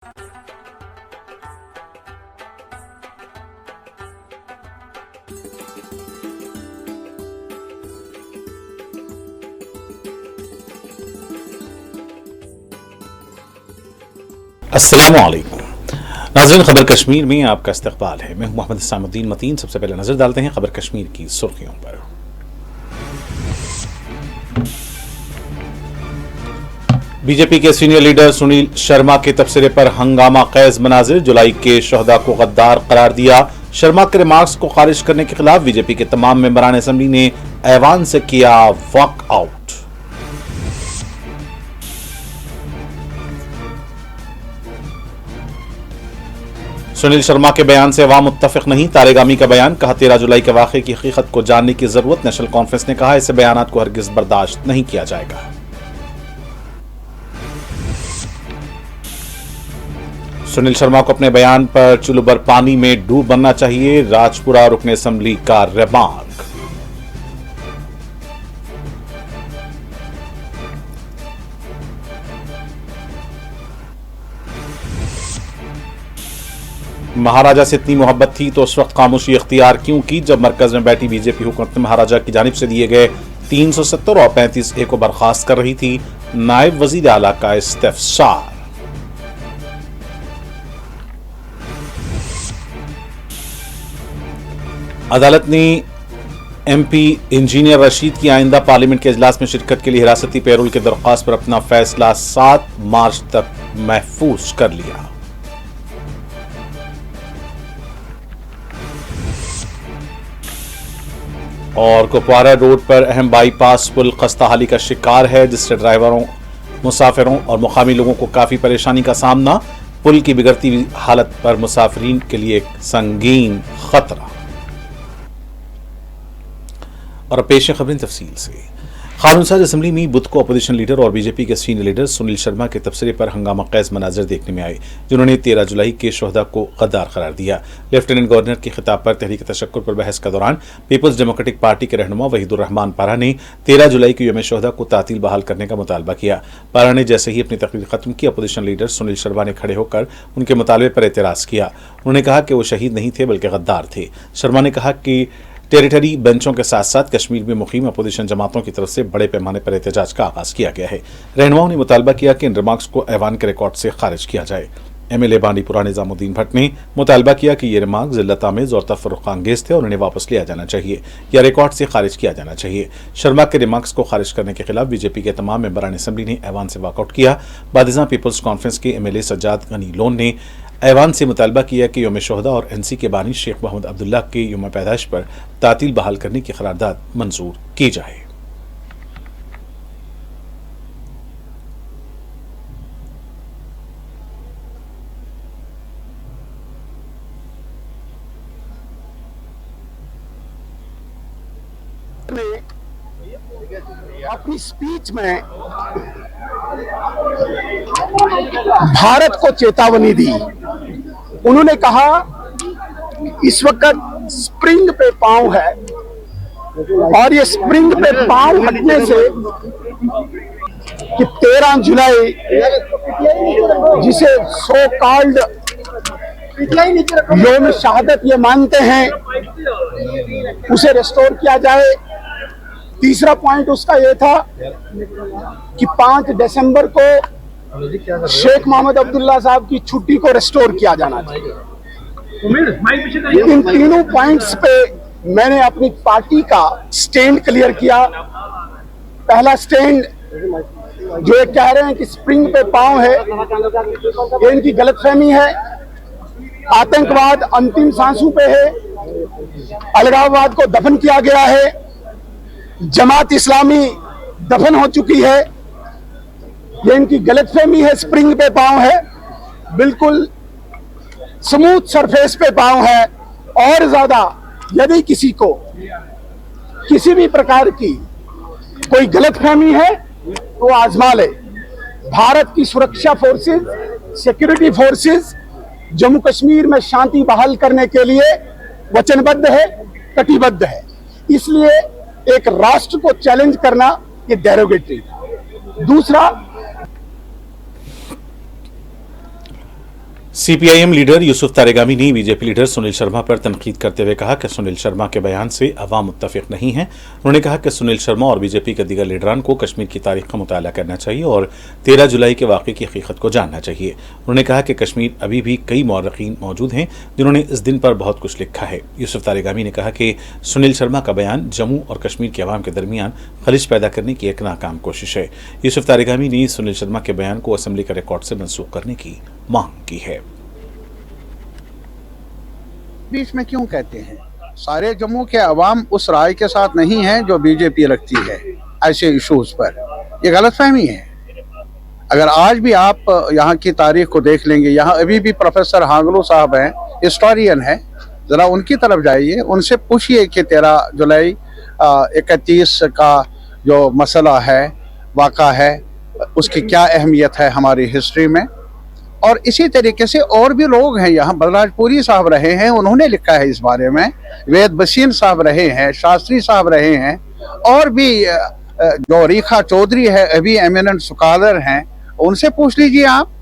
अस्सलामुअलैकुम नाज़रीन, खबर कश्मीर में आपका इस्तकबाल है। मैं हूं मोहम्मद इस्लामुद्दीन मतीन। सबसे पहले नजर डालते हैं खबर कश्मीर की सुर्खियों पर। बीजेपी के सीनियर लीडर सुनील शर्मा के तबसरे पर हंगामा खेज मनाजिर। जुलाई के शहदा को गद्दार करार दिया। शर्मा के रिमार्क्स को खारिज करने के खिलाफ बीजेपी के तमाम मेंबरान असेंबली ने ऐवान से किया वॉकआउट। सुनील शर्मा के बयान से अवाम मुत्तफिक नहीं। तारेगामी का बयान, कहा 13 जुलाई के वाक़े की हकीकत को जानने की जरूरत। नेशनल कॉन्फ्रेंस ने कहा ऐसे बयानात को हरगिज बर्दाश्त नहीं किया जाएगा। सुनील शर्मा को अपने बयान पर चुलूबर पानी में डूब बनना चाहिए। राजपुरा रुकने असेंबली का रिमार्क। महाराजा से इतनी मोहब्बत थी तो उस वक्त खामोशी इख्तियार क्यों की जब मरकज में बैठी बीजेपी हुकूमत महाराजा की जानिब से दिए गए 370 और 35A को बर्खास्त कर रही थी। नायब वजीर आला का इस्तिफसार। अदालत ने MP इंजीनियर रशीद की आइंदा पार्लियामेंट के इजलास में शिरकत के लिए हिरासती पैरोल की दरख्वास्त पर अपना फैसला 7 मार्च तक महफूज कर लिया। और कुपवारा रोड पर अहम बाईपास पुल खस्ताहाली का शिकार है, जिससे ड्राइवरों, मुसाफिरों और मुकामी लोगों को काफी परेशानी का सामना। पुल की बिगड़ती हुई हालत पर मुसाफिरीन के लिए एक संगीन खतरा। और पेश खबरें तफसील से। खानसाज असेंबली में बुध को अपोजिशन लीडर और बीजेपी के सीनियर लीडर सुनील शर्मा के तबसरे पर हंगामा खेज मनाजिर देखने में आए, जिन्होंने 13 जुलाई के शहदा को गद्दार करार दिया। लेफ्टिनेंट गवर्नर के खिताब पर तहरीक तशक्कुर पर बहस के दौरान पीपल्स डेमोक्रेटिक पार्टी के रहनुमा वहीदुर रहमान पारा ने 13 जुलाई के यौम शहदा को तातील बहाल करने का मुतालबा किया। पारा ने जैसे ही अपनी तकरीर खत्म की, अपोजिशन लीडर सुनील शर्मा ने खड़े होकर उनके मुतालबे पर एतराज किया। उन्होंने कहा कि वो शहीद नहीं थे बल्कि गद्दार थे। शर्मा ने कहा कि टेरिटरी बेंचों के साथ साथ कश्मीर में मुकीम अपोजिशन जमातों की तरफ से बड़े पैमाने पर एहतजाज का आगाज किया गया है। रहनुमाओं ने मुतालबा किया कि इन रिमार्क्स को ऐवान के रिकॉर्ड से खारिज किया जाए। MLA बांडीपुरा निजामुद्दीन भट्ट ने मुतालबा किया कि ये रिमार्क जिल्लत आमेज और तफर्रुक़ अंगेज थे और उन्हें वापस लिया जाना चाहिए या रिकॉर्ड से खारिज किया जाना चाहिए। शर्मा के रिमार्क्स को खारिज करने के खिलाफ बीजेपी के तमाम मेंबरान असेंबली ने ऐवान से वॉकआउट किया। बादिज़ां पीपल्स कॉन्फ्रेंस के MLA सज्जाद गनी लोन ने ऐवान से मुतालबा किया कि यौम शहदा और NC के बानी शेख मोहम्मद अब्दुल्ला के यौम पैदाइश पर तातील बहाल करने की करारदाद मंजूर की जाए। अपनी स्पीच में भारत को चेतावनी दी। उन्होंने कहा इस वक्त स्प्रिंग पे पांव है और ये स्प्रिंग पे पांव हटने से कि 13 जुलाई जिसे सो कॉल्ड यौम शहादत ये मानते हैं उसे रिस्टोर किया जाए। तीसरा पॉइंट उसका ये था कि 5 दिसंबर को शेख मोहम्मद अब्दुल्ला साहब की छुट्टी को रिस्टोर किया जाना चाहिए। इन तीनों पॉइंट्स पे मैंने अपनी पार्टी का स्टैंड क्लियर किया। पहला स्टैंड जो ये कह रहे हैं कि स्प्रिंग पे पांव है, ये इनकी गलतफहमी है। आतंकवाद अंतिम सांसों पे है, अलगाववाद को दफन किया गया है, जमात इस्लामी दफन हो चुकी है। ये इनकी गलतफहमी है। स्प्रिंग पे पांव है, बिल्कुल स्मूथ सरफेस पे पांव है। और ज्यादा यदि किसी को किसी भी प्रकार की कोई गलतफहमी है तो आजमा ले। भारत की सुरक्षा forces, security forces Jammu Kashmir में शांति बहाल करने के लिए वचनबद्ध है, कटिबद्ध है। इसलिए एक राष्ट्र को चैलेंज करना ये डेरोगेटरी। दूसरा, सीपीआईएम लीडर यूसुफ तारेगामी ने बीजेपी लीडर सुनील शर्मा पर तनकीद करते हुए कहा कि सुनील शर्मा के बयान से अवाम मुत्तफिक नहीं है। उन्होंने कहा कि सुनील शर्मा और बीजेपी के दीगर लीडरान को कश्मीर की तारीख का मुताला करना चाहिए और 13 जुलाई के वाक़े की हकीकत को जानना चाहिए। उन्होंने कहा कि कश्मीर अभी भी कई मौरखीन मौजूद हैं जिन्होंने इस दिन पर बहुत कुछ लिखा है। यूसुफ तारेगामी ने कहा कि सुनील शर्मा का बयान जम्मू और कश्मीर के अवाम के दरमियान खलिश पैदा करने की एक नाकाम कोशिश है। यूसुफ तारेगामी ने सुनील शर्मा के बयान को असेंबली का रिकॉर्ड से मनसूख करने की मांग की है। बीच में क्यों कहते हैं? सारे जम्मू के अवाम उस राय के साथ नहीं है जो बीजेपी रखती है ऐसे इशूज पर। ये गलतफहमी है। अगर आज भी आप यहाँ की तारीख को देख लेंगे, यहाँ अभी भी प्रोफेसर हांगलू साहब हैं, हिस्टोरियन हैं, ज़रा उनकी तरफ जाइए, उनसे पूछिए कि 13 जुलाई 31 का जो मसला है, वाक़ा है, उसकी क्या अहमियत है हमारी हिस्ट्री में। और इसी तरीके से और भी लोग हैं यहाँ, बलराजपुरी साहब रहे हैं, उन्होंने लिखा है इस बारे में, वेद बसीन साहब रहे हैं, शास्त्री साहब रहे हैं, और भी जो रीखा चौधरी है, अभी एमिनेंट स्कॉलर हैं, उनसे पूछ लीजिए आप।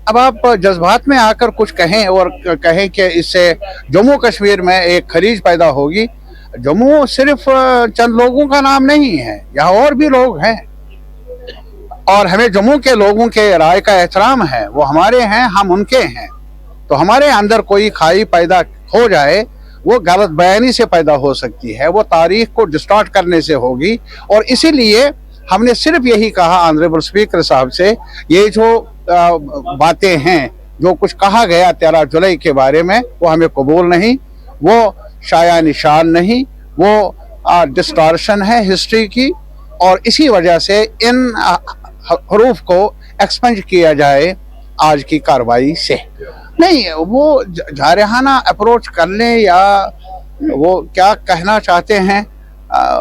अब आप जज्बात में आकर कुछ कहें और कहें कि इससे जम्मू कश्मीर में एक खलीज पैदा होगी। जम्मू सिर्फ चंद लोगों का नाम नहीं है, यहाँ और भी लोग हैं और हमें जम्मू के लोगों के राय का एहतराम है। वो हमारे हैं, हम उनके हैं। तो हमारे अंदर कोई खाई पैदा हो जाए, वो गलत बयानी से पैदा हो सकती है, वो तारीख को डिस्टॉर्ट करने से होगी। और इसीलिए हमने सिर्फ यही कहा ऑनरेबल स्पीकर साहब से, ये जो बातें हैं, जो कुछ कहा गया 13 जुलाई के बारे में, वो हमें कबूल नहीं, वो शाया निशान नहीं, वो डिस्टॉर्शन है हिस्ट्री की। और इसी वजह से इन हरूफ को एक्सपेंज किया जाए आज की कार्रवाई से। नहीं, वो जारहाना अप्रोच कर लें या वो क्या कहना चाहते हैं,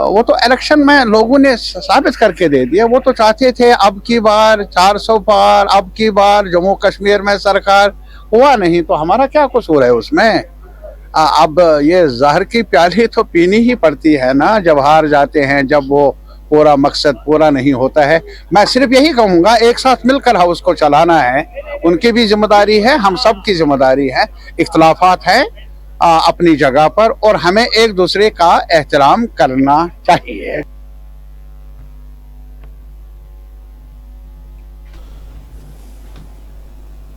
वो तो इलेक्शन में लोगों ने साबित करके दे दिया। वो तो चाहते थे अब की बार 400 पार, अब की बार जम्मू कश्मीर में सरकार, हुआ नहीं तो हमारा क्या कसूर है उसमें। अब ये जहर की प्याली तो पीनी ही पड़ती है ना जब हार जाते हैं, जब वो पूरा मकसद पूरा नहीं होता है। मैं सिर्फ यही कहूँगा, एक साथ मिलकर हाउस को चलाना है, उनकी भी जिम्मेदारी है, हम सब की जिम्मेदारी है। इख्तलाफात है अपनी जगह पर, और हमें एक दूसरे का एहतराम करना चाहिए।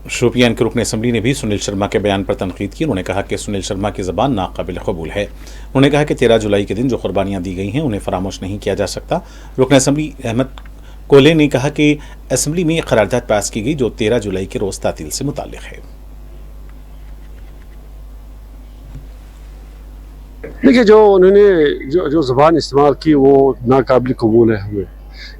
शोपियान के रुकन असम्बली ने भी सुनील शर्मा के बयान पर तनकीद की। उन्होंने कहा कि सुनील शर्मा की ज़बान नाकाबिल कबूल है। उन्होंने कहा कि 13 जुलाई के दिन जो कुर्बानियाँ दी गई हैं उन्हें फरामोश नहीं किया जा सकता। रुकन असम्बली अहमद कोले ने कहा कि असम्बली में एक करारदाद पास की गई जो 13 जुलाई के रोज़ तातील से मुताल्लिक़ है। देखिए, जो उन्होंने जो ज़बान इस्तेमाल की वो नाकाबिल कबूल है। हमें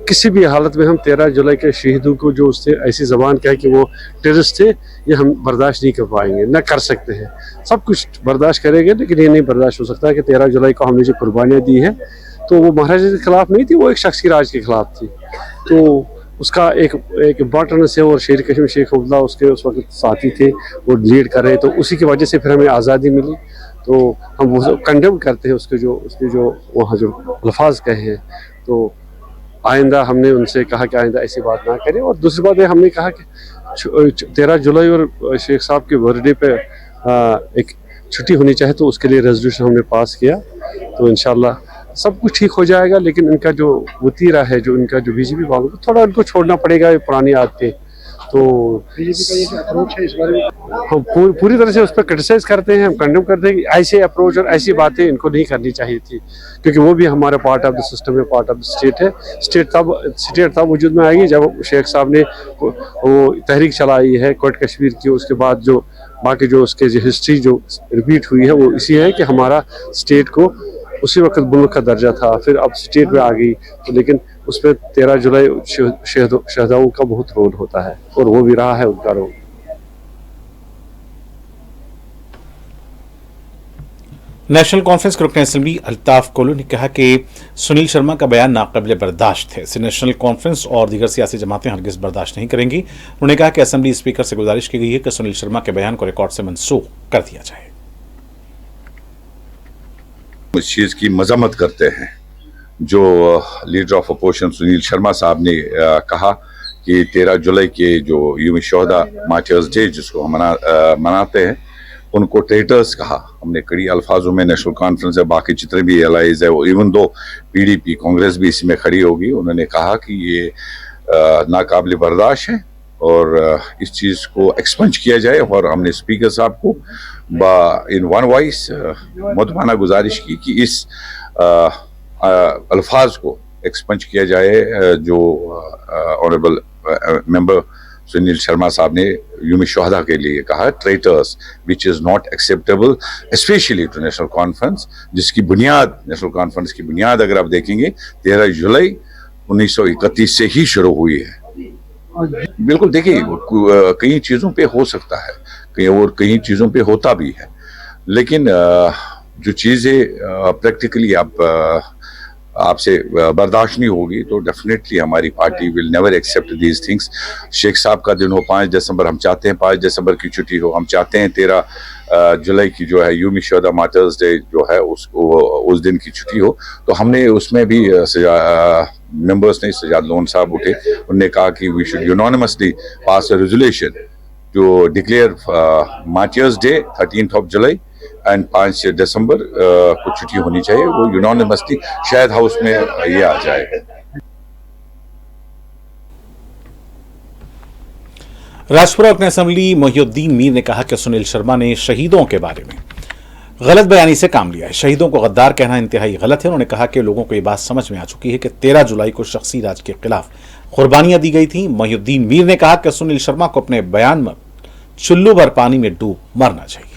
किसी भी हालत में हम 13 जुलाई के शहीदों को जो उससे ऐसी ज़बान कहे कि वो टेररिस्ट थे, ये हम बर्दाश्त नहीं कर पाएंगे, न कर सकते हैं। सब कुछ बर्दाश्त करेंगे लेकिन ये नहीं बर्दाश्त हो सकता कि 13 जुलाई को हमने जो कुर्बानियाँ दी हैं तो वो महाराजा के खिलाफ नहीं थी, वो एक शख्स की राज के खिलाफ थी। तो उसका एक इम्पॉर्टेंस है। और शेर कश्मीर शेख अब्दुल्ला उसके उस वक्त साथी थे, वो लीड कर रहे, तो उसी की वजह से फिर हमें आज़ादी मिली। तो हम वो कंडेम करते हैं उसके जो वहाँ जो अल्फाज कहे हैं। तो आइंदा हमने उनसे कहा कि आइंदा ऐसी बात ना करें। और दूसरी बात है, हमने कहा कि 13 जुलाई और शेख साहब के बर्थडे पे एक छुट्टी होनी चाहिए, तो उसके लिए रेजोल्यूशन हमने पास किया। तो इंशाल्लाह सब कुछ ठीक हो जाएगा। लेकिन इनका जो वतीरा है, जो इनका जो बीजेपी वालों को थोड़ा इनको छोड़ना पड़ेगा, ये पुरानी आदतें। तो बीजेपी का ये अप्रोच है, इस बारे में हम पूरी तरह से उस पर क्रिटिसाइज करते हैं, हम कंडेम करते हैं कि ऐसे अप्रोच और ऐसी बातें इनको नहीं करनी चाहिए थी, क्योंकि वो भी हमारा पार्ट ऑफ द सिस्टम है, पार्ट ऑफ द स्टेट है। स्टेट तब वजूद में आएगी जब शेख साहब ने वो तहरीक चलाई है क्वाड कश्मीर की। उसके बाद जो बाकी जो उसके जो हिस्ट्री जो रिपीट हुई है वो इसी है कि हमारा स्टेट को उसी वक्त मुल्क का दर्जा था, फिर अब स्टेट में आ गई। तो लेकिन उसमें 13 जुलाई शहदाओं का बहुत रोल होता है, और वो भी रहा है उनका रोल। नेशनल कॉन्फ्रेंस के रुकन असम्बली अल्ताफ कोलो ने कहा कि सुनील शर्मा का बयान नाकाबिल बर्दाश्त है। इसे नेशनल कॉन्फ्रेंस और दीगर सियासी जमातें हरगिज बर्दाश्त नहीं करेंगी। उन्होंने कहा कि असम्बली स्पीकर से गुजारिश की गई है कि सुनील शर्मा के बयान को रिकॉर्ड से मनसूख कर दिया जाए। इस चीज़ की मजम्मत करते हैं जो leader of opposition Sunil Sharma साहब ने कहा कि 13 जुलाई के जो यूम शोहदा मार्टर्स डे जिसको हम मनाते हैं उनको ट्रेटर्स कहा। हमने कड़ी अल्फाजों में नेशनल कॉन्फ्रेंस है, बाकी जितने भी एलाइज है, वो इवन दो PDP कांग्रेस भी इसमें खड़ी होगी, उन्होंने कहा कि ये नाकाबिल बर्दाश्त है और इस चीज़ को एक्सपंज किया जाए। और हमने स्पीकर साहब को इन वन वॉइस मुतमाना गुजारिश की कि इस अल्फाज को एक्सपंज किया जाए जो ऑनरेबल मेंबर सुनील शर्मा साहब ने यूम शोहदा के लिए कहा, traitors, which is not acceptable especially to National Conference, जिसकी बुनियाद, नेशनल कॉन्फ्रेंस की बुनियाद अगर आप देखेंगे 13 जुलाई 1931 से ही शुरू हुई है। बिल्कुल देखिए, कई चीज़ों पे हो सकता है, कई चीज़ों पे होता भी है, लेकिन जो चीज़ें प्रैक्टिकली आपसे बर्दाश्त नहीं होगी तो डेफिनेटली हमारी party will never accept these things. Sheikh साहब का दिन हो 5 दिसंबर, हम चाहते हैं 5 दिसंबर की छुट्टी हो, हम चाहते हैं 13 जुलाई की जो है यूम शोहदा मार्टर्स डे जो है उस दिन की छुट्टी हो। तो हमने उसमें भी मेंबर्स ने, सजाद लोन साहब उठे, उन्होंने कहा कि we should unanimously pass a resolution to declare martyrs day 13 July and 5 दिसंबर को छुट्टी होनी चाहिए। वो यूनानिमसली शायद हाउस में ये आ जाए। राजपुरा रुकन असेंबली मोहिउद्दीन मीर ने कहा कि सुनील शर्मा ने शहीदों के बारे में गलत बयानी से काम लिया है। शहीदों को गद्दार कहना इंतहाई गलत है। उन्होंने कहा कि लोगों को ये बात समझ में आ चुकी है कि 13 जुलाई को शख्सी राज के खिलाफ कुर्बानियां दी गई थी। मोहिउद्दीन मीर ने कहा कि सुनील शर्मा को अपने बयान में चुल्लू भर पानी में डूब मरना चाहिए।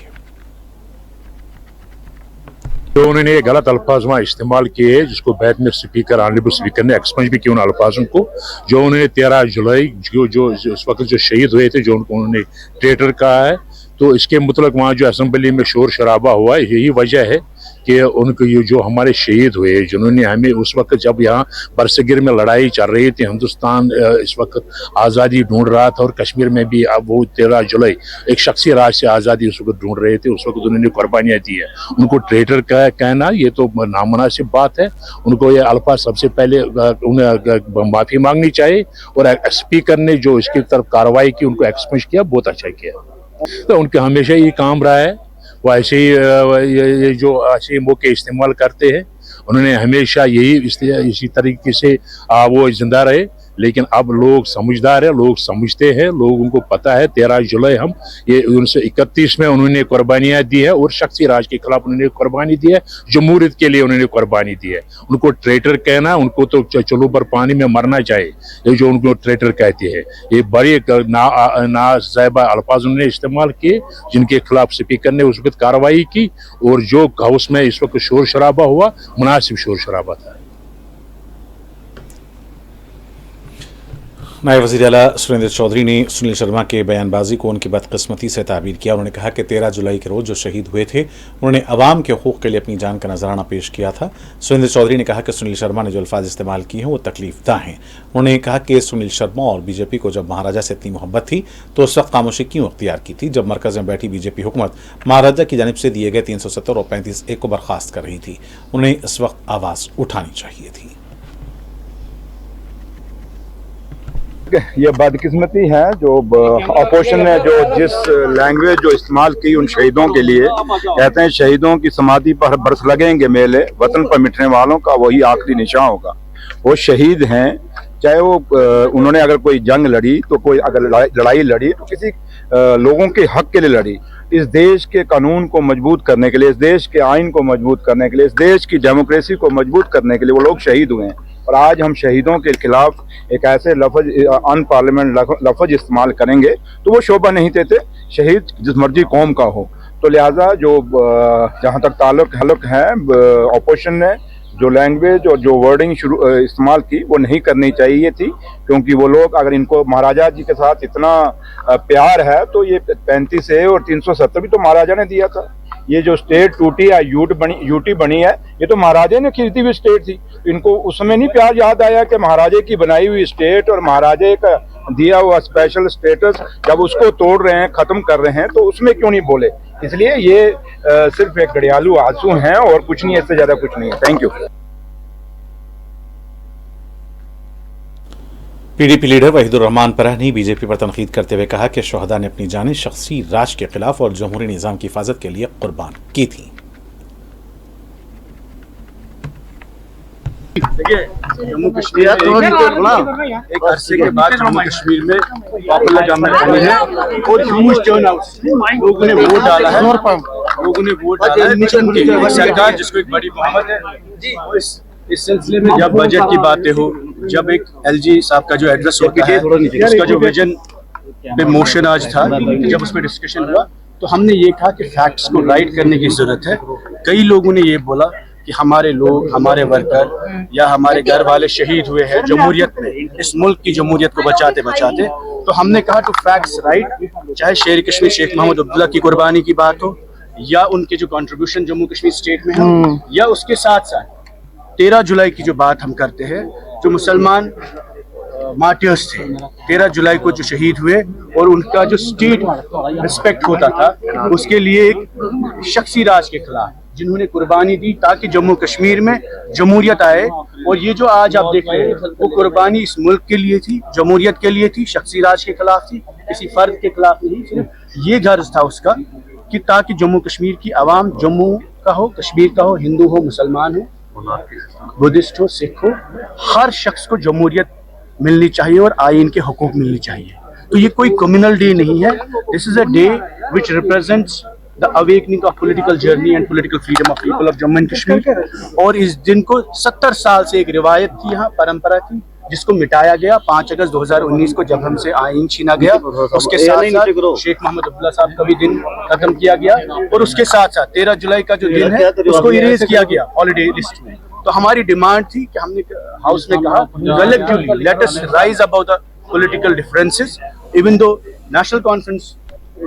तो उन्होंने गलत अल्फाज वहाँ इस्तेमाल किए, जिसको बैठ में स्पीकर, ऑनरेबल स्पीकर ने एक्सपंज भी किया उन अल्फाजों को। जो उन्होंने 13 जुलाई जो उस वक्त जो शहीद हुए थे, जो उन्होंने ट्रेटर कहा है, तो इसके मुतलक वहाँ जो असेंबली में शोर शराबा हुआ, यही वजह है कि उनको ये जो हमारे शहीद हुए, जिन्होंने हमें उस वक्त जब यहाँ बरसगीर में लड़ाई चल रही थी, हिंदुस्तान इस वक्त आज़ादी ढूंढ रहा था और कश्मीर में भी अब वो 13 जुलाई एक शख्सी राज से आज़ादी उस वक्त ढूंढ रहे थे, उस वक्त उन्होंने कुर्बानियाँ दी है। उनको ट्रेटर का कहना ये तो नामुनासिब बात है। उनको ये अल्फाज सबसे पहले उन्हें माफ़ी मांगनी चाहिए और स्पीकर ने जो इसकी तरफ कार्रवाई की, उनको एक्सपंज किया, बहुत अच्छा किया। तो उनके हमेशा ये काम रहा है, वो ऐसे ही ये जो ऐसे मौके इस्तेमाल करते हैं, उन्होंने हमेशा यही इसी तरीके से वो जिंदा रहे। लेकिन अब लोग समझदार है, लोग समझते हैं, लोगों को पता है 13 जुलाई हम ये 1931 में उन्होंने कुर्बानियाँ दी है और शख्सी राज के खिलाफ उन्होंने कुर्बानी दी है, जमहूरियत के लिए उन्होंने कुर्बानी दी है। उनको ट्रेटर कहना, उनको तो चलो पर पानी में मरना चाहिए, ये जो उनको ट्रेटर कहते हैं, ये बड़े नाज़ायबा अल्फाज उन्होंने इस्तेमाल किए, जिनके खिलाफ स्पीकर ने उस वक्त कार्रवाई की और जो हाउस में इस वक्त शोर शराबा हुआ, मुनासिब शोर शराबा था। नायब वज़ीर आला सुरेंद्र चौधरी ने सुनील शर्मा के बयानबाजी को उनकी बदकिस्मती से ताबीर किया। उन्होंने कहा कि 13 जुलाई के रोज़ जो शहीद हुए थे, उन्होंने अवाम के हकूक़ के लिए अपनी जान का नजराना पेश किया था। सुरेंद्र चौधरी ने कहा कि सुनील शर्मा ने जो अल्फाज इस्तेमाल किए हैं वो तकलीफदा हैं। उन्होंने कहा कि सुनील शर्मा और बीजेपी को जब महाराजा से इतनी मोहब्बत थी तो उस वक्त खामोशी क्यों अख्तियार की थी, जब मरकज़ में बैठी बीजेपी हुकूमत महाराजा की जानिब से दिए गए 370 और 35A को बर्खास्त कर रही थी। उन्हें इस वक्त आवाज़ उठानी चाहिए थी। ये बदकिस्मती है जो अपोजिशन ने जो जिस लैंग्वेज जो इस्तेमाल की उन शहीदों के लिए। कहते हैं शहीदों की समाधि पर बरस लगेंगे मेले, वतन पर मिटने वालों का वही आखिरी निशान होगा। वो शहीद हैं, चाहे वो उन्होंने अगर कोई जंग लड़ी तो कोई अगर लड़ाई लड़ी तो किसी लोगों के हक के लिए लड़ी। इस देश के कानून को मजबूत करने के लिए, इस देश के आइन को मजबूत करने के लिए, इस देश की डेमोक्रेसी को मजबूत करने के लिए वो लोग शहीद हुए हैं। और आज हम शहीदों के खिलाफ एक ऐसे लफ्ज अनपार्लियामेंट लफ्ज इस्तेमाल करेंगे तो वो शोभा नहीं देते, शहीद जिस मर्जी कौम का हो। तो लिहाजा जो जहाँ तक ताल्लुक है, अपोजिशन ने जो लैंग्वेज और जो वर्डिंग इस्तेमाल की वो नहीं करनी चाहिए थी, क्योंकि वो लोग अगर इनको महाराजा जी के साथ इतना प्यार है तो ये 35A और 370 भी तो महाराजा ने दिया था। ये जो स्टेट टूटी या यूटी बनी है, ये तो महाराजे ने खरीदी हुई स्टेट थी। इनको उस समय नहीं प्यार याद आया कि महाराजे की बनाई हुई स्टेट और महाराजे का दिया हुआ स्पेशल स्टेटस जब उसको तोड़ रहे हैं, खत्म कर रहे हैं, तो उसमें क्यों नहीं बोले। इसलिए ये सिर्फ एक घड़ियालू आंसू हैं और कुछ नहीं, इससे ज्यादा कुछ नहीं है। Thank you. PDP leader Waheedur Rahman Para ने बीजेपी पर तनकीद करते हुए कहा कि शोहदा ने अपनी जानें शख्सी राज के खिलाफ और जमहूरी निज़ाम की हिफाजत के लिए कुर्बान की थी। जम्मू कश्मीर एक अरसे के बाद जम्मू कश्मीर में पॉपुलर गवर्नमेंट बनी है और ह्यूज टर्नआउट लोगों ने वोट डाला है सरकार जिसको एक बड़ी बहुमत है। इस सिलसिले में जब बजट की बातें हो, जब एक LG साहब का जो एड्रेस होता है, उसका जो विजन पे मोशन आज था, जब उस पर डिस्कशन हुआ तो हमने ये कहा कि फैक्ट्स को राइट करने की जरूरत है। कई लोगों ने ये बोला कि हमारे लोग, हमारे वर्कर या हमारे घर वाले शहीद हुए हैं जमहूरियत में, इस मुल्क की जमहूरियत को बचाते बचाते। तो हमने कहा टू फैक्ट्स राइट, चाहे शेर कश्मीर शेख महमूद अब्दुल्ला की कुर्बानी की बात हो या उनके जो कंट्रीब्यूशन जम्मू कश्मीर स्टेट में हो, या उसके साथ साथ 13 जुलाई की जो बात हम करते हैं, जो मुसलमान मार्टियर्स थे 13 जुलाई को जो शहीद हुए और उनका जो स्टेट रिस्पेक्ट होता था, उसके लिए एक शख्सी राज के खिलाफ जिन्होंने कुर्बानी दी ताकि जम्मू कश्मीर में जमहूरियत आए। और ये जो आज आप देख रहे हैं वो कुर्बानी इस मुल्क के लिए थी, जमहूरियत के लिए थी, शख्सी राज के खिलाफ थी, किसी फर्द के खिलाफ नहीं। सिर्फ ये गर्ज था उसका कि ताकि जम्मू कश्मीर की आवाम, जम्मू का हो, कश्मीर का हो, हिंदू हो, मुसलमान हो, बुद्धिस्ट हो, सिख हो, हर शख्स को जमहूरियत मिलनी चाहिए और आइन के हुकूक मिलनी चाहिए। तो ये कोई कम्युनल डे नहीं है, this is a day which represents the awakening of political journey and political freedom of people of Jammu and Kashmir. और इस दिन को 70 साल से एक रिवायत थी, यहाँ परंपरा थी, जिसको मिटाया गया 5 अगस्त 2019 को जब हमसे आइन छीना गया। उसके साथ साथ शेख मोहम्मद अब्दुल्ला साहब का भी दिन खत्म किया गया और उसके साथ साथ 13 जुलाई का जो दिन है उसको इरेज किया गया हॉलीडे लिस्ट में। तो हमारी डिमांड थी कि हमने हाउस में कहा collectively let us rise about the political differences, even though national conference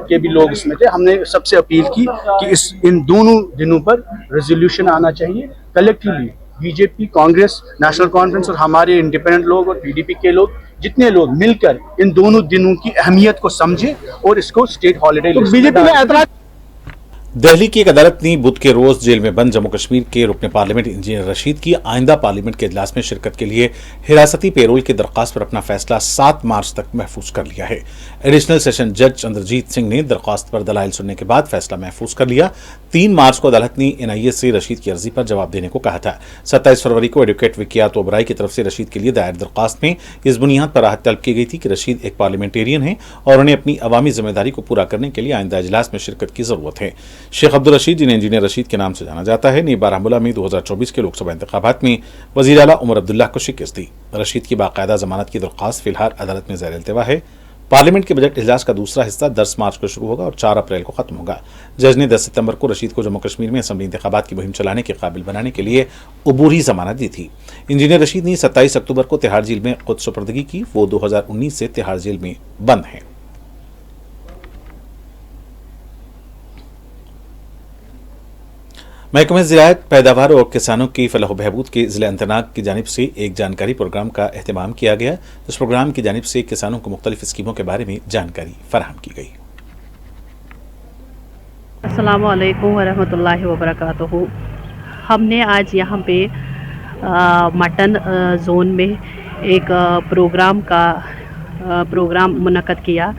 के भी लोग इसमें थे। हमने सबसे अपील की कि इन दोनों दिनों पर रेजोल्यूशन आना चाहिए collectively, BJP, Congress, national conference और हमारे इंडिपेंडेंट लोग और PDP के लोग, जितने लोग मिलकर इन दोनों दिनों की अहमियत को समझे और इसको स्टेट हॉलीडे। तो बीजेपी ने ऐतराज दिल्ली की एक अदालत ने बुध के रोज जेल में बंद जम्मू कश्मीर के रुकन पार्लियामेंट इंजीनियर रशीद की आइंदा पार्लियामेंट के इजलास में शिरकत के लिए हिरासती पेरोल की दरख्वास्त पर अपना फैसला 7 मार्च तक महफूज कर लिया है। एडिशनल सेशन जज चंद्रजीत सिंह ने दरख्वास्त पर दलाइल सुनने के बाद फैसला महफूज कर लिया। 3 मार्च को अदालत ने NIA से रशीद की अर्जी पर जवाब देने को कहा था। 27 फरवरी को एडवोकेट विकियात ओबराई की तरफ से रशीद के लिए दायर दरख्वास्त में इस बुनियाद पर राहत तलब की गई थी कि रशीद एक पार्लियामेंटेरियन है और उन्हें अपनी अवामी जिम्मेदारी को पूरा करने के लिए आइंदा इजलास में शिरकत की जरूरत है। शेख अब्दुल रशीद, जिन्हें इंजीनियर रशीद के नाम से जाना जाता है, ने बारामूला में 2024 के लोकसभा इंतखाबात में वजीर आला उमर अब्दुल्ला को शिकस्त दी। रशीद की बाकायदा जमानत की दरख्वास्त फिलहाल अदालत में ज़ेर इल्तिवा है। पार्लियामेंट के बजट इजलास का दूसरा हिस्सा 10 मार्च को शुरू होगा और 4 अप्रैल को खत्म होगा। जज ने 10 सितंबर को रशीद को जम्मू कश्मीर में असेंबली इंतखाबात की मुहिम चलाने के काबिल बनाने के लिए अबूरी जमानत दी थी। इंजीनियर रशीद ने 27 अक्टूबर को तिहाड़ जेल में खुद सुपर्दगी की। वो 2019 से तिहाड़ जेल में बंद है। महकमे ज़राअत, पैदावार और किसानों की फलाह बहबूद के ज़िला अनंतनाग की जानिब से एक जानकारी प्रोग्राम का एहतमाम किया गया। इस प्रोग्राम की जानिब से किसानों को मुख्तलिफ स्कीमों के बारे में जानकारी फराहम की गई। अस्सलामु अलैकुम वरहमतुल्लाहि वबरकातुहू। हमने आज यहाँ पे मटन जोन में एक प्रोग्राम मुनक्कद किया।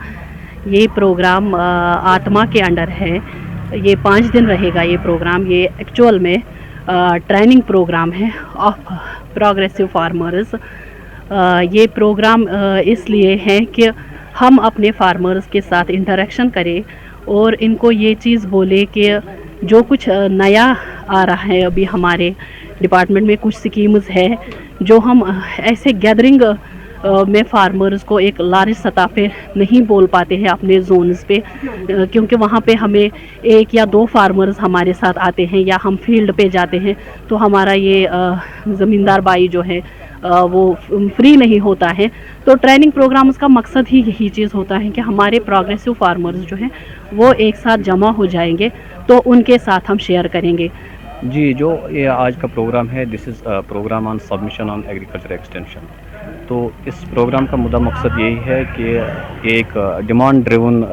ये प्रोग्राम आत्मा के अंडर है। ये 5 दिन रहेगा ये प्रोग्राम। ये एक्चुअल में ट्रेनिंग प्रोग्राम है ऑफ प्रोग्रेसिव फार्मर्स। ये प्रोग्राम इसलिए है कि हम अपने फार्मर्स के साथ इंटरेक्शन करें और इनको ये चीज़ बोले कि जो कुछ नया आ रहा है अभी हमारे डिपार्टमेंट में कुछ स्कीम्स है जो हम ऐसे गैदरिंग में फार्मर्स को एक लार्ज सतह पे नहीं बोल पाते हैं अपने जोन्स पे, क्योंकि वहाँ पे हमें 1 या 2 फार्मर्स हमारे साथ आते हैं या हम फील्ड पे जाते हैं तो हमारा ये ज़मींदार भाई जो है वो फ्री नहीं होता है। तो ट्रेनिंग प्रोग्राम्स का मकसद ही यही चीज़ होता है कि हमारे प्रोग्रेसिव फार्मर्स जो हैं वो एक साथ जमा हो जाएंगे तो उनके साथ हम शेयर करेंगे। जी, जो ये आज का प्रोग्राम है, this is programme on submission on agriculture extension. तो इस प्रोग्राम का मुद्दा मकसद यही है कि एक डिमांड ड्रिवन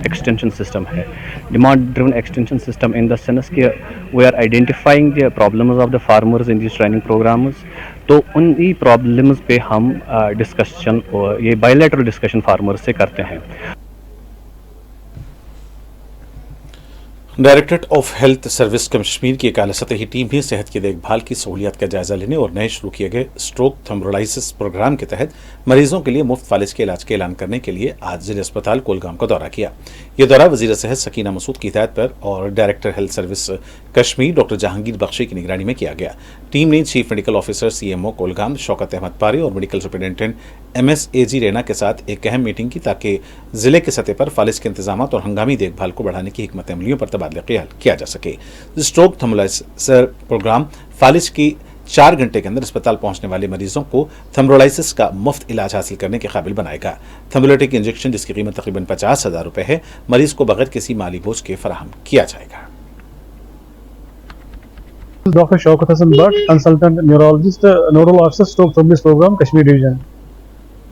एक्सटेंशन सिस्टम है। Demand driven extension system in the sense कि we are identifying the problems of the farmers in this training programs तो उन्हीं प्रॉब्लम्स पे हम डिस्कशन ये बायलैटरल डिस्कशन फार्मर से करते हैं। Directorate of health service Kashmir की एक आला सतही टीम भी सेहत की देखभाल की सहूलियत का जायजा लेने और नए शुरू किए गए स्ट्रोक थ्रोम्बोलाइसिस प्रोग्राम के तहत मरीजों के लिए मुफ्त फालिज के इलाज का ऐलान करने के लिए आज जिला अस्पताल कोलगाम का दौरा किया। यह दौरा वजीर सेहत सकीना मसूद की हिदायत पर और director health service Kashmir doctor Jahangir Bakshi की निगरानी में किया गया। टीम ने chief medical officer CMO Kulgam Shaukat Ahmad Pari और मेडिकल सुपरिटेंडेंट MSAG रैना के साथ एक अहम मीटिंग की ताकि जिले के सतह पर फालिज के इंतजाम और हंगामी देखभाल को बढ़ाने की हिकमत अमलियों पर तबादला ख्याल किया जा सके। स्ट्रोक थ्रोम्बोलाइसिस प्रोग्राम फालिज की 4 घंटे के अंदर अस्पताल पहुंचने वाले मरीजों को थ्रोम्बोलाइसिस का मुफ्त इलाज हासिल करने के काबिल बनाएगा। थ्रोम्बोलिटिक इंजेक्शन जिसकी कीमत तकरीबन 50,000 रुपए है, मरीज को बगैर किसी माली बोझ के फराहम किया जाएगा। Dr. Shaukat Hassan Bhatt, consultant neurologist, nodal officer stroke thrombolysis program, Kashmir division.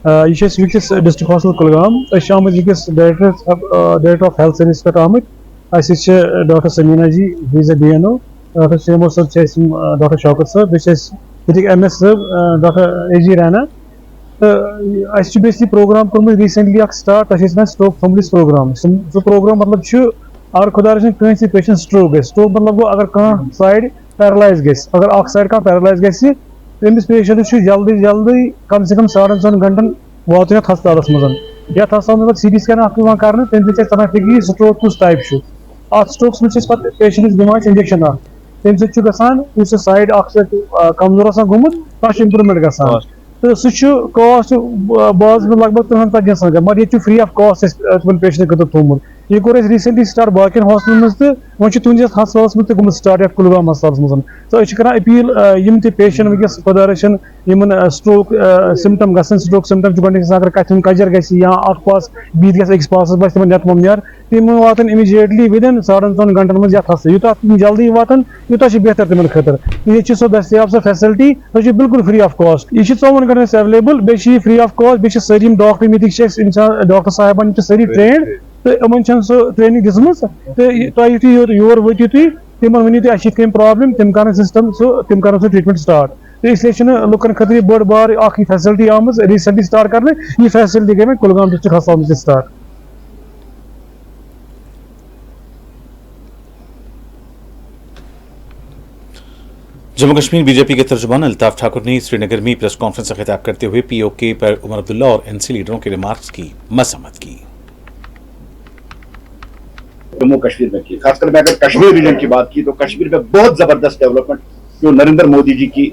This is district hospital Kulgam. Sham is director of health service per Ahmed. I see Dr. Samina ji, he is a DNO. Dr. Seymour sir, Dr. Shaukat sir, which is MS sir, Dr. AG Rana. I see basically program recently start. That is stroke thrombolysis program. So program मतलब जो अगर खुदा रखने कहीं patient stroke है, stroke मतलब वो अगर कहाँ साइड पैरालाइज गई, अगर अख साइड का पैरालाइज गई तमिस पेशेंट जल्दी जल्दी कम से कम 4.5 घंटन वात हस्पताल मज ये हस्पताल CT स्कैन कर तमें तना फिक्र स्ट्रोक कुछ टाइप स्ट्रोक्स पे पेशेंट दिवान इंजेक्शन तमें सो साइड कमजोर गुमुत तक इम्प्रूवमेंट ग तो सह कॉस्ट बाज में लगभग 350 मगर ये फ्री ऑफ कॉस्ट पेशेंट खतर थोमुत ये कोर रिसेंटली स्टार्ट बाकी हॉस्पिटल मज तो वो तुंदिस हस्पताल मज गुमुत स्टार्ट कुलगाम हस्पताल मज तो अ अपील यम पेशेंट वनस खुदा रचन स्ट्रोक सिम्टम ग स्ट्रोक सिम्टम गस अगर कथ कजर ग पास बीत गस पास बस तम नेट ममनार तम वातन इमीजिएटली विदिन 4.5 घंटन मज यूता जल्दी वातन यूता बेहतर तम खतर ये सो दस्तियाब सो फैसिलिटी सो बिल्कुल फ्री ऑफ कॉस्ट ये 54 घंटे अवेलेबल बे फ्री ऑफ कॉस्ट बे सारी डॉक्टर मत डॉक्टर साहबान सारी ट्रेंड तो इन सो ट्रेनिंग दिसम तो योर वतिव तुम तिम वन तुम प्रॉब्लम तम कर सिस्टम तम कर ट्रीटमेंट स्टार्ट तो इसलिए लुकन खतर बड़ बार फैसिलिटी आम रिसेंटली स्टार्ट करने ये फैसिलिटी गई कुलगाम डिस्ट्रिक्ट हस्पताल से स्टार्ट। जम्मू कश्मीर बीजेपी के तर्जुमान अल्ताफ ठाकुर ने श्रीनगर में प्रेस कॉन्फ्रेंस से खिताब करते हुए POK पर उमर अब्दुल्ला और NC लीडरों के रिमार्क्स की मसम्मत की। जम्मू कश्मीर में की, खासकर मैं अगर कश्मीर रीजन की बात की तो कश्मीर में बहुत जबरदस्त डेवलपमेंट जो नरेंद्र मोदी जी की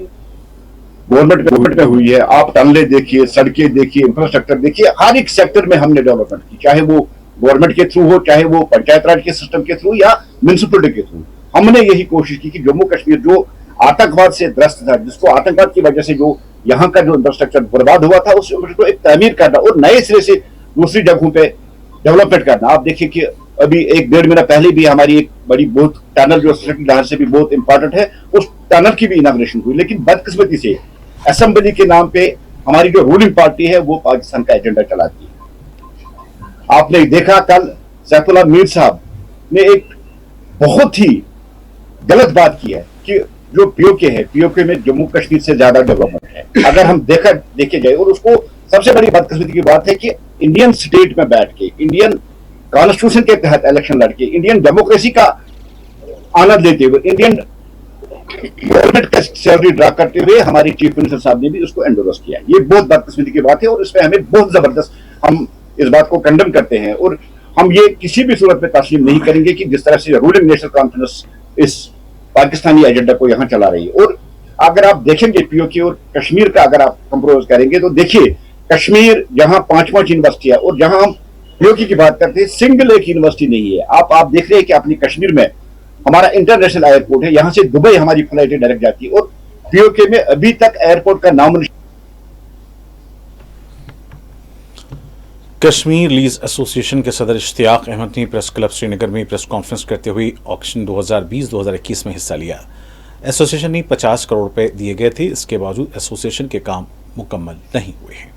गवर्नमेंट में हुई है। आप टनलें देखिए, सड़कें देखिए, इंफ्रास्ट्रक्चर देखिए, हर एक सेक्टर में हमने डेवलपमेंट की, चाहे वो गवर्नमेंट के थ्रू हो, चाहे वो पंचायत राज के सिस्टम के थ्रू या म्यूनिसिपलिटी के थ्रू। हमने यही कोशिश की कि जम्मू कश्मीर जो आतंकवाद से ग्रस्त था, जिसको आतंकवाद की वजह से जो यहाँ का जो इंफ्रास्ट्रक्चर बर्बाद हुआ था, उसको एक तामीर करना और नए सिरे से दूसरी जगहों पे डेवलपमेंट करना। आप देखिए कि अभी 1-1.5 महीना पहले भी हमारी एक बड़ी बहुत टनल जो लिहाज से भी बहुत इंपॉर्टेंट है, उस टनल की भी इनाग्रेशन हुई। लेकिन बदकिस्मती से असेंबली के नाम पे हमारी जो रूलिंग पार्टी है वो पाकिस्तान का एजेंडा चलाती है। आपने देखा कल सैफुल्लाह मीर साहब ने एक बहुत ही गलत बात की है कि जो POK है, POK में जम्मू कश्मीर से ज्यादा डेवलपमेंट है। अगर हम देखे जाए, और उसको सबसे बड़ी बदकिस्मती की बात है कि इंडियन स्टेट में बैठ के, इंडियन कॉन्स्टिट्यूशन के तहत इलेक्शन लड़के, इंडियन डेमोक्रेसी का आनंद लेते हुए, इंडियन गवर्नमेंट का सैलरी ड्रा करते हुए हमारे चीफ मिनिस्टर साहब ने भी उसको एंडोर्स किया। ये बहुत बदकिस्मती की बात है और इसमें हमें बहुत जबरदस्त, हम इस बात को कंडेम करते हैं और हम ये किसी भी सूरत में तस्लीम नहीं करेंगे कि जिस तरह से रूलिंग नेशनल कॉन्फ्रेंस इस पाकिस्तानी एजेंडा को यहाँ चला रही है। और अगर आप देखेंगे POK और कश्मीर का अगर आप कंपेयर करेंगे तो देखिए कश्मीर जहाँ 5 यूनिवर्सिटी है और जहाँ हम POK की बात करते हैं सिंगल एक यूनिवर्सिटी नहीं है। आप देख रहे हैं कि अपनी कश्मीर में हमारा इंटरनेशनल एयरपोर्ट है, यहाँ से दुबई हमारी फ्लाइटें डायरेक्ट जाती है और POK में अभी तक एयरपोर्ट का नाम। कश्मीर लीज एसोसिएशन के सदर इश्तियाक अहमद ने प्रेस क्लब श्रीनगर में प्रेस कॉन्फ्रेंस करते हुए ऑक्शन 2020-2021 में हिस्सा लिया। एसोसिएशन ने 50 करोड़ रुपए दिए गए थे, इसके बावजूद एसोसिएशन के काम मुकम्मल नहीं हुए हैं।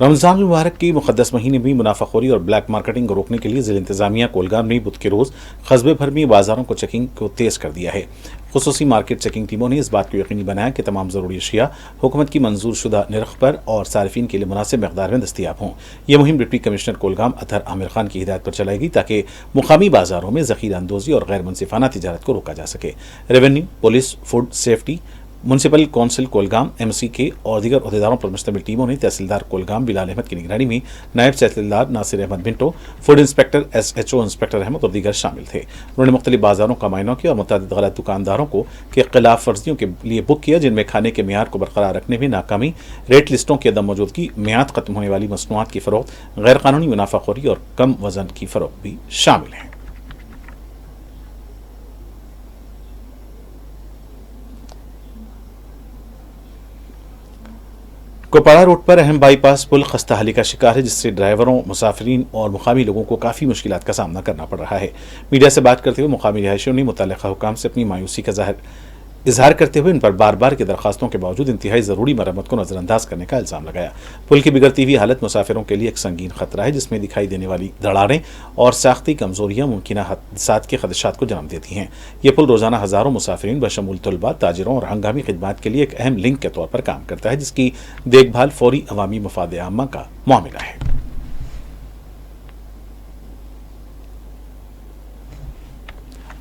रमज़ान मुबारक के मुक़द्दस महीने में मुनाफाखोरी और ब्लैक मार्केटिंग को रोकने के लिए ज़िला इंतज़ामिया कोलगाम ने बुध के रोज़ कस्बे भर में बाज़ारों को चेकिंग को तेज़ कर दिया है। खुसूसी मार्केट चेकिंग टीमों ने इस बात को यकीनी बनाया कि तमाम ज़रूरी अशिया हुकूमत की मंजूर शुदा नर्ख पर और सारिफिन के लिए मुनासिब मकदार में दस्तियाब हों। यह मुहिम डिप्टी कमिश्नर कोलगाम अतहर आमिर खान की हिदायत पर चलाएगी ताकि मुकामी बाज़ारों में ज़ख़ीरा अंदोज़ी और गैर मुनसिफाना तिजारत को रोका जा सके। Revenue, police, food safety, municipal council Kulgam, MCK और दीगर अहदेदारों पर मुश्तमिल टीमों ने तहसीलदार कोलगाम बिलाल अहमद की निगरानी में नायब तहसीलदार Nasir Ahmad Binto, food inspector SHO inspector Ahmad और दीगर शामिल थे। उन्होंने मुख्तलिफ बाज़ारों का मुआयना किया और मुतअद्दिद गलत दुकानदारों को के खिलाफ वर्जियों के लिए बुक किया, जिनमें खाने के मियार को बरकरार रखने में नाकामी, रेट लिस्टों की अदम मौजूदगी, मियाद खत्म होने वाली मसनूआत की फ़रोख्त, गैर कानूनी मुनाफाखोरी और कम वज़न की फ़रोख्त भी शामिल हैं। कुपवाड़ा रोड पर अहम बाईपास पुल खस्ताहाली का शिकार है, जिससे ड्राइवरों, मुसाफिरीन और मुकामी लोगों को काफ़ी मुश्किलात का सामना करना पड़ रहा है। मीडिया से बात करते हुए मुकामी रिहायशियों ने मुतल्लिक़ा हुकाम से अपनी मायूसी का इजहार करते हुए इन पर बार बार की दरखास्तों के बावजूद इंतहाई ज़रूरी मरम्मत को नज़रअंदाज करने का इल्ज़ाम लगाया। पुल की बिगड़ती हुई हालत मुसाफिरों के लिए एक संगीन खतरा है, जिसमें दिखाई देने वाली दरारें और साख्ती कमज़ोरियाँ मुमकिना हादसात के खदशात को जन्म देती हैं। ये पुल रोज़ाना हज़ारों मुसाफिरीन बशमूल तलबा, ताजिरों और हंगामी खिदमात के लिए एक अहम लिंक के तौर पर काम करता है, जिसकी देखभाल फौरी अवामी मफाद आम्मा का मामला है।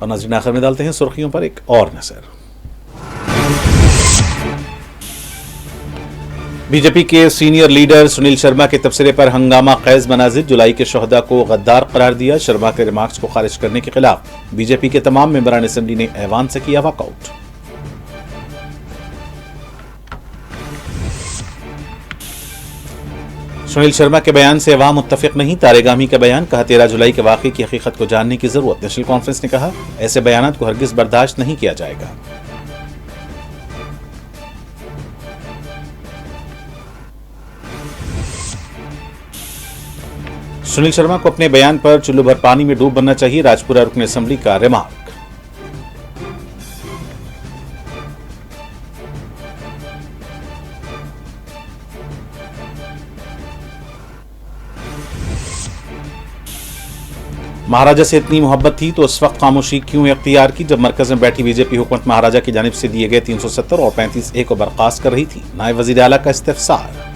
और नाज़रीन, आखिर में डालते हैं सुर्खियों पर एक और नज़र। बीजेपी के सीनियर लीडर सुनील शर्मा के तबसरे पर हंगामा ख़ैज़ मनाज़िर, जुलाई के शोहदा को गद्दार करार दिया। शर्मा के रिमार्क्स को खारिज करने के खिलाफ बीजेपी के तमाम मेंबरान असेंबली ने ऐवान से किया वॉकआउट। सुनील शर्मा के बयान से अवाम मुत्तफिक नहीं, तारेगामी का बयान, कहा 13 जुलाई के वाक़े की हकीकत को जानने की जरूरत। नेशनल कॉन्फ्रेंस ने कहा ऐसे बयानात को हरगिज़ बर्दाश्त नहीं किया जाएगा। सुनील शर्मा को अपने बयान पर चुल्लू भर पानी में डूब बनना चाहिए, राजपुरा रुकन असेंबली का रिमार्क। महाराजा से इतनी मोहब्बत थी तो उस वक्त खामोशी क्यों इख्तियार की, जब मरकज में बैठी बीजेपी हुकूमत महाराजा की जानिब से दिए गए 370 और 35A को बर्खास्त कर रही थी। नायब वज़ीर आला का इस्तिफ़सार।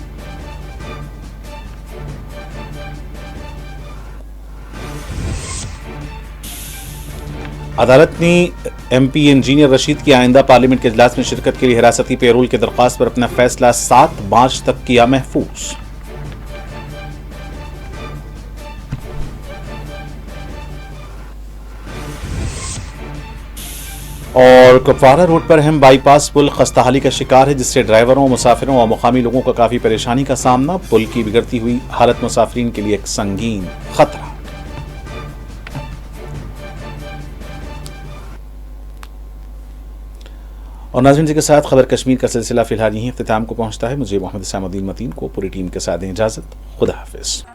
अदालत ने MP इंजीनियर रशीद की आइंदा पार्लियामेंट के इजलास में शिरकत के लिए हिरासती पैरोल की दरख्वास्त पर अपना फैसला 7 मार्च तक किया महफूज। और कुपवाड़ा रोड पर अहम बाईपास पुल खस्ताहाली का शिकार है, जिससे ड्राइवरों, मुसाफिरों और मुकामी लोगों को काफी परेशानी का सामना। पुल की बिगड़ती हुई हालत मुसाफिरीन के लिए एक संगीन खतरा। और नाज़रीन, जी के साथ खबर कश्मीर का सिलसिला फिलहाल यहीं इख्तिताम को पहुंचता है। मुझे मोहम्मद सामुद्दीन मतीन को पूरी टीम के साथ दें इजाजत। खुदा हाफिज।